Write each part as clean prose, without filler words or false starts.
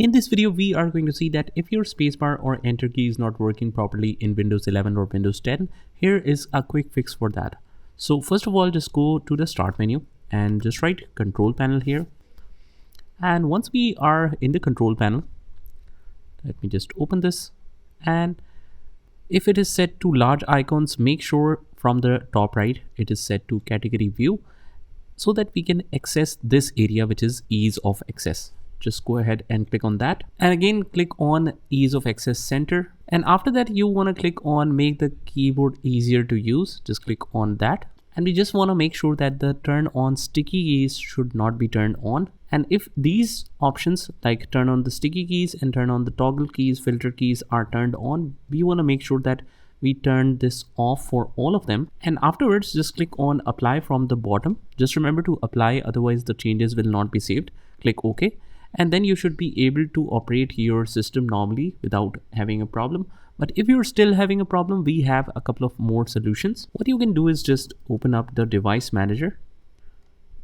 In this video, we are going to see that if your spacebar or enter key is not working properly in Windows 11 or Windows 10, here is a quick fix for that. So first of all, just go to the start menu and just write control panel here. And once we are in the control panel, let me just open this. And if it is set to large icons, make sure from the top right, it is set to category view so that we can access this area, which is ease of access. Just go ahead and click on that, and again click on ease of access center, and after that you want to click on make the keyboard easier to use. Just click on that, and we just want to make sure that the turn on sticky keys should not be turned on. And if these options like turn on the sticky keys and turn on the toggle keys, filter keys are turned on, we want to make sure that we turn this off for all of them. And afterwards just click on apply from the bottom. Just remember to apply, otherwise the changes will not be saved. Click OK. And then you should be able to operate your system normally without having a problem. But if you're still having a problem, we have a couple of more solutions. What you can do is just open up the device manager,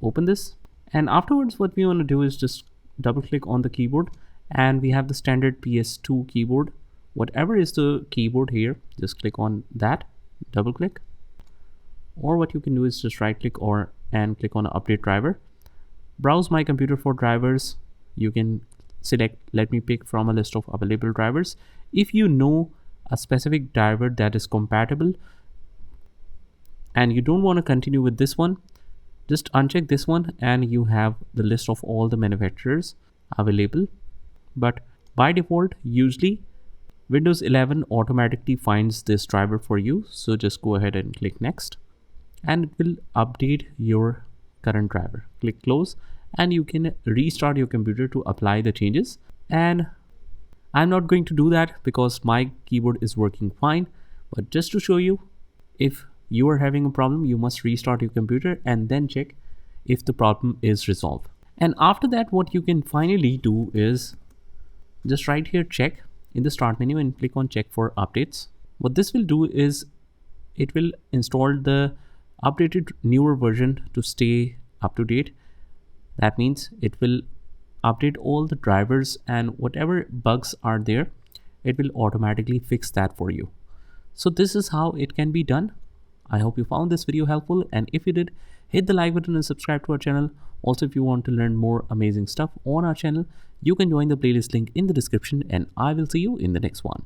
open this, and afterwards what we want to do is just double click on the keyboard, and we have the standard PS2 keyboard. Whatever is the keyboard here, just click on that, double click, or what you can do is just right click and click on update driver. Browse my computer for drivers. You can select let me pick from a list of available drivers. If you know a specific driver that is compatible and you don't want to continue with this one, just uncheck this one and you have the list of all the manufacturers available. But by default, usually Windows 11 automatically finds this driver for you. So just go ahead and click next, and it will update your current driver. Click close, and you can restart your computer to apply the changes. And I'm not going to do that because my keyboard is working fine. But just to show you, if you are having a problem, you must restart your computer and then check if the problem is resolved. And after that, what you can finally do is just right here check in the start menu and click on check for updates. What this will do is it will install the updated newer version to stay up to date. That means it will update all the drivers, and whatever bugs are there, it will automatically fix that for you. So this is how it can be done. I hope you found this video helpful, and if you did, hit the like button and subscribe to our channel. Also, if you want to learn more amazing stuff on our channel, you can join the playlist link in the description, and I will see you in the next one.